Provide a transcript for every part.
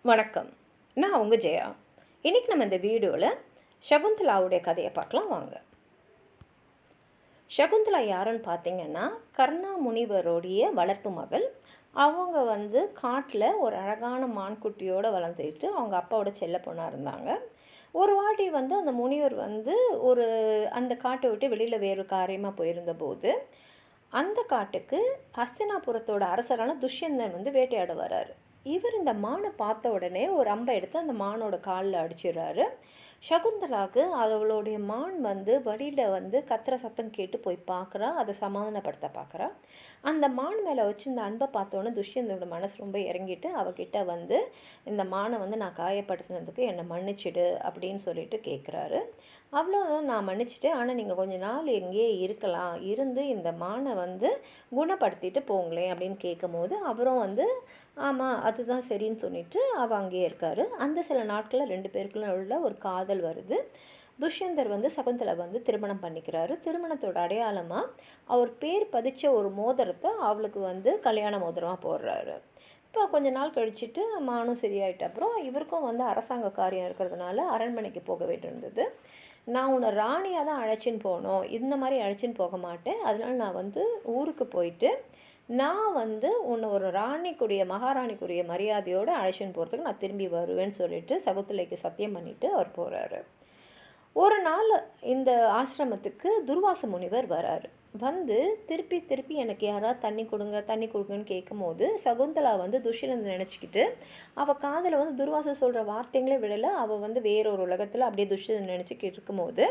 வணக்கம். நான் உங்கள் ஜெயா. இன்றைக்கி நம்ம இந்த வீடியோவில் சகுந்தலாவுடைய கதையை பார்க்கலாம் வாங்க. சகுந்தலா யாருன்னு பார்த்தீங்கன்னா, கர்ணா முனிவருடைய வளர்ப்பு மகள். அவங்க காட்டில் ஒரு அழகான மான்குட்டியோடு வளர்ந்துட்டு அவங்க அப்பாவோட செல்ல பொண்ணாக இருந்தாங்க. ஒரு வாட்டி அந்த முனிவர் ஒரு அந்த காட்டை விட்டு வெளியில் வேறு காரியமாக போயிருந்தபோது, அந்த காட்டுக்கு ஹஸ்தினாபுரத்தோட அரசரான துஷ்யந்தன் வேட்டையாட வராரு. இவர் இந்த மானை பார்த்த உடனே ஒரு அம்பை எடுத்து அந்த மானோட காலில் அடிச்சிடுறாரு. சகுந்தலாவுக்கு அவளுடைய மான் வழியில் கத்துற சத்தம் கேட்டு போய் பார்க்குறா. அதை சமாதானப்படுத்த பார்க்குறா. அந்த மான் மேலே வச்சு இந்த அன்பை பார்த்தோன்னே துஷ்யந்தனோட மனசு ரொம்ப இறங்கிட்டு அவகிட்ட இந்த மானை நான் காயப்படுத்தினதுக்கு என்னை மன்னிச்சிடு அப்படின்னு சொல்லிட்டு கேட்குறாரு. அவ்வளோ நான் மன்னிச்சிட்டேன், ஆனால் நீங்கள் கொஞ்ச நாள் எங்கேயே இருக்கலாம், இருந்து இந்த மானை குணப்படுத்திட்டு போங்களேன் அப்படின்னு கேட்கும்போது அவரும் ஆமாம் அதுதான் சரின்னு சொல்லிட்டு அவள் அங்கேயே இருக்கார். அந்த சில நாட்களில் 2 பேருக்குள்ள உள்ள ஒரு காதல் வருது. துஷ்யந்தர் சகுந்தலை திருமணம் பண்ணிக்கிறாரு. திருமணத்தோட அடையாளமாக அவர் பேர் பதிச்ச ஒரு மோதிரத்தை அவளுக்கு கல்யாண மோதிரமாக போடுறாரு. இப்போ கொஞ்ச நாள் கழிச்சிட்டு மானும் சரியாயிட்ட அப்புறம் இவருக்கும் அரசாங்க காரியம் இருக்கிறதுனால அரண்மனைக்கு போக வேண்டியிருந்தது. நான் உன்னை ராணியாக தான் அழைச்சின்னு போகணும், இந்த மாதிரி அழைச்சின்னு போக மாட்டேன், அதனால் நான் ஊருக்கு போயிட்டு நான் உன்னை ஒரு ராணிக்குரிய மகாராணிக்குரிய மரியாதையோடு அழைச்சின்னு போகிறதுக்கு நான் திரும்பி வருவேன்னு சொல்லிட்டு சகுந்தலைக்கு சத்தியம் பண்ணிவிட்டு அவர் போகிறாரு. ஒரு நாள் இந்த ஆசிரமத்துக்கு துர்வாச முனிவர் வராரு. திருப்பி திருப்பி எனக்கு யாராவது தண்ணி கொடுங்கன்னு கேட்கும்போது சகுந்தலா துஷ்யந்தன் நினச்சிக்கிட்டு அவள் காதில் துர்வாச சொல்கிற வார்த்தைங்களே விடலை. அவள் வேறொரு உலகத்தில் அப்படியே துஷ்யந்தன் நினச்சிக்கிட்டு இருக்கும்போது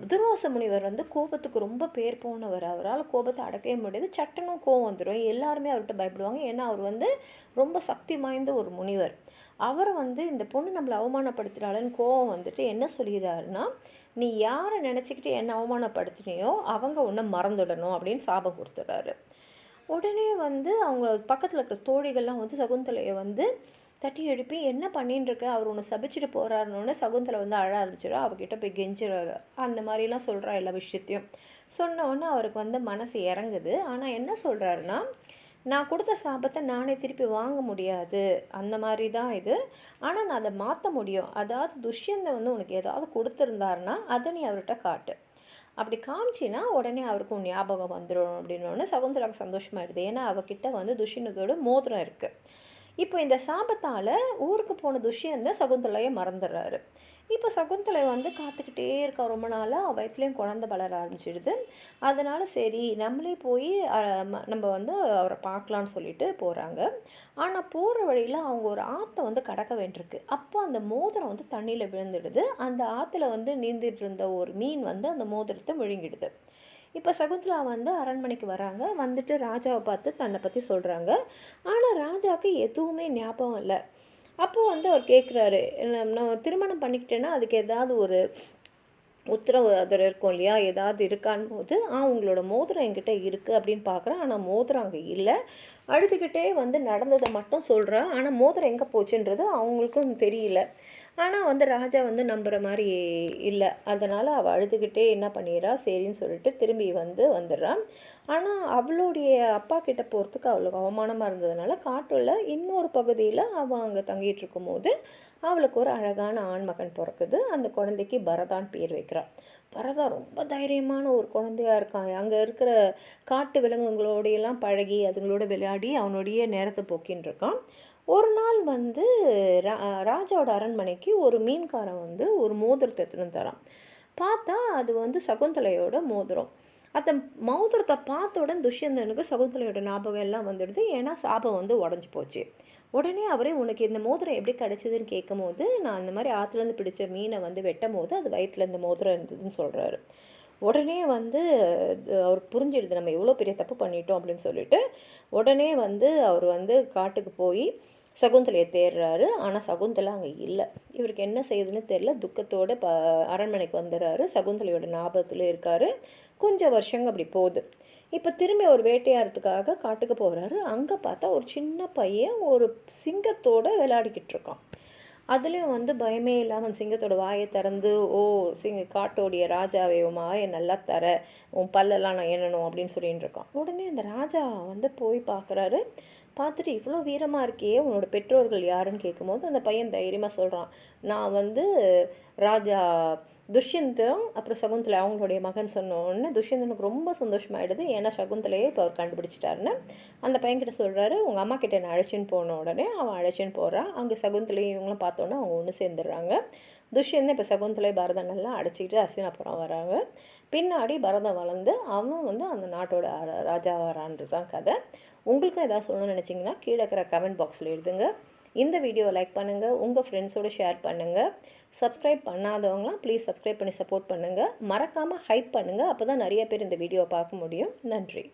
துர்வாச முனிவர் கோபத்துக்கு ரொம்ப பேர் போனவர். அவரால் கோபத்தை அடக்கவே முடியாது. சட்டனும் கோபம் வந்துடும். எல்லாருமே அவர்கிட்ட பயப்படுவாங்க. ஏன்னா அவர் ரொம்ப சக்தி வாய்ந்த ஒரு முனிவர். அவர் இந்த பொண்ணு நம்மளை அவமானப்படுத்துகிறாள்னு கோபம் என்ன சொல்கிறாருன்னா, நீ யாரை நினச்சிக்கிட்டு என்ன அவமானப்படுத்தினியோ அவங்க உன்னை மறந்துடணும் அப்படின்னு சாபம் கொடுத்துட்றாரு. உடனே அவங்க பக்கத்தில் இருக்கிற தோழிகள்லாம் சகுந்தலையை தட்டி எழுப்பி என்ன பண்ணின்னு இருக்க, அவர் ஒன்று சபிச்சுட்டு போகிறாருன்னு சகுந்தலை அழ ஆரம்பிச்சிடும். அவகிட்ட போய் கெஞ்சிறாரு. அந்த மாதிரிலாம் சொல்கிறா எல்லா விஷயத்தையும். சொன்னோன்னே அவருக்கு மனசு இறங்குது. ஆனால் என்ன சொல்கிறாருன்னா, நான் கொடுத்த சாபத்தை நானே திருப்பி வாங்க முடியாது, அந்த மாதிரி தான் இது. ஆனால் நான் அதை மாற்ற முடியும். அதாவது துஷ்யந்தன் உனக்கு ஏதாவது கொடுத்துருந்தாருன்னா அதை நீ அவர்கிட்ட காட்டு. அப்படி காமிச்சின்னா உடனே அவருக்கு ஞாபகம் வந்துடும் அப்படின்னோடனே சகுந்தலாவுக்கு சந்தோஷமாயிடுது. ஏன்னா அவகிட்ட துஷ்யந்தோட மோதிரம் இருக்குது. இப்போ இந்த சாபத்தால் ஊருக்கு போன துஷ்யந்தன் சகுந்தலையை மறந்துடுறாரு. இப்போ சகுந்தலை காத்துக்கிட்டே இருக்கா ரொம்ப நாளாக. வயிற்றுலேயும் குழந்தை வளர ஆரம்பிச்சிடுது. அதனால் சரி நம்மளே போய் நம்ம அவரை பார்க்கலான்னு சொல்லிட்டு போகிறாங்க. ஆனால் போகிற வழியில் அவங்க ஒரு ஆற்றை கடக்க வேண்டியிருக்கு. அப்போ அந்த மோதிரம் தண்ணியில் விழுந்துடுது. அந்த ஆற்றுல நீந்திட்டு இருந்த ஒரு மீன் அந்த மோதிரத்தை விழுங்கிடுது. இப்போ சகுந்தலா அரண்மனைக்கு வராங்க. ராஜாவை பார்த்து தன்னை பற்றி சொல்கிறாங்க. ஆனால் ராஜாவுக்கு எதுவுமே ஞாபகம் இல்லை. அப்போது அவர் கேட்குறாரு, நான் திருமணம் பண்ணிக்கிட்டேன்னா அதுக்கு ஏதாவது ஒரு உத்தரவு அதில் இருக்கும் இல்லையா, ஏதாவது இருக்கான்னு போது உங்களோட மோதிரம் என்கிட்ட இருக்குது அப்படின்னு பார்க்குறேன். ஆனால் மோதிரம் அங்கே இல்லை. அழுதுகிட்டே நடந்ததை மட்டும் சொல்கிறேன். ஆனால் மோதிரம் எங்கே போச்சுன்றது அவங்களுக்கும் தெரியல. ஆனால் ராஜா நம்புகிற மாதிரி இல்லை. அதனால் அவள் அழுதுகிட்டே என்ன பண்ணிடுறா, சரின்னு சொல்லிட்டு திரும்பி வந்துடுறான். ஆனால் அவளுடைய அப்பா கிட்டே போகிறதுக்கு அவளுக்கு அவமானமாக இருந்ததுனால காட்டுள்ள இன்னொரு பகுதியில் அவள் அங்கே தங்கிட்டு இருக்கும்போது அவளுக்கு ஒரு அழகான ஆண் மகன் பிறக்குது. அந்த குழந்தைக்கு பரதான்னு பேர் வைக்கிறாள். பரதா ரொம்ப தைரியமான ஒரு குழந்தையாக இருக்கான். அங்கே இருக்கிற காட்டு விலங்குகளோடையெல்லாம் பழகி அதுங்களோட விளையாடி அவனுடைய நேரத்தை போக்கின்னு இருக்கான். ஒரு நாள் ராஜாவோட அரண்மனைக்கு ஒரு மீன்காரன் ஒரு மோதிரத்தை எடுத்துன்னு தரான். பார்த்தா அது சகுந்தலையோட மோதிரம். அந்த மோதிரத்தை பார்த்த உடனே துஷ்யந்தனுக்கு சகுந்தலையோட ஞாபகம் எல்லாம் வந்துடுது. ஏன்னா சாபம் உடஞ்சி போச்சு. உடனே அவரே உனக்கு இந்த மோதிரம் எப்படி கிடச்சிதுன்னு கேட்கும்போது, நான் அந்த மாதிரி ஆற்றுலேருந்து பிடிச்ச மீனை வெட்டும் போது அது வயிற்றில் இந்த மோதிரம் இருந்ததுன்னு சொல்கிறாரு. உடனே அவர் புரிஞ்சிடுது நம்ம எவ்வளோ பெரிய தப்பு பண்ணிட்டோம் அப்படின்னு சொல்லிட்டு உடனே அவர் காட்டுக்கு போய் சகுந்தலையை தேடுறாரு. ஆனால் சகுந்தலை அங்கே இல்லை. இவருக்கு என்ன செய்யுதுன்னு தெரியல. துக்கத்தோடு அரண்மனைக்கு வந்துடுறாரு. சகுந்தலையோட ஞாபகத்தில் இருக்கார். கொஞ்சம் வருஷங்க அப்படி போகுது. இப்போ திரும்பி ஒரு வேட்டையாடுறதுக்காக காட்டுக்கு போகிறாரு. அங்கே பார்த்தா ஒரு சின்ன பையன் ஒரு சிங்கத்தோடு விளையாடிக்கிட்டு இருக்கான். அதுலேயும் பயமே இல்லாமல் சிங்கத்தோட வாயை திறந்து, ஓ காட்டோடைய ராஜாவே உன் வாயை நல்லா தர, உன் பல்லெல்லாம் நான் எண்ணணும் அப்படின்னு சொல்லிட்டு இருக்கான். உடனே அந்த ராஜா போய் பார்க்குறாரு. பார்த்துட்டு இவ்வளோ வீரமாக இருக்கியே, உன்னோட பெற்றோர்கள் யாருன்னு கேட்கும்போது அந்த பையன் தைரியமாக சொல்கிறான், நான் வந்து ராஜா துஷ்யந்தம் அப்புறம் சகுந்தலை அவங்களுடைய மகன் சொன்ன உடனே துஷ்யந்தனுக்கு ரொம்ப சந்தோஷமாயிடுது. ஏன்னா சகுந்தலையே இப்போ அவர் கண்டுபிடிச்சிட்டாருன்னு. அந்த பையன்கிட்ட சொல்கிறாரு, உங்கள் அம்மா கிட்ட என்ன அழைச்சின்னு போன உடனே அவன் அழைச்சின்னு போகிறான். அங்கே சகுந்தலையும் இவங்களும் பார்த்தோன்னே அவங்க ஒன்று சேர்ந்துடுறாங்க. துஷ்யந்தன் இப்போ சகுந்தலை பரதன் எல்லாம் அடைச்சிக்கிட்டு அஸ்தினாபுரம் வராங்க. பின்னாடி பரதன் வளர்ந்து அவன் வந்து அந்த நாட்டோட ராஜா வரான்றது தான் கதை. உங்களுக்கும் எதாவது சொல்லணும்னு நினச்சிங்கன்னா கீழே இருக்கிற கமெண்ட் பாக்ஸில் எழுதுங்க. இந்த வீடியோவை லைக் பண்ணுங்கள், உங்கள் ஃப்ரெண்ட்ஸோடு ஷேர் பண்ணுங்கள். சப்ஸ்கிரைப் பண்ணாதவங்களாம் ப்ளீஸ் சப்ஸ்கிரைப் பண்ணி சப்போர்ட் பண்ணுங்கள். மறக்காமல் ஹைப் பண்ணுங்கள், அப்போ தான் நிறைய பேர் இந்த வீடியோவை பார்க்க முடியும். நன்றி.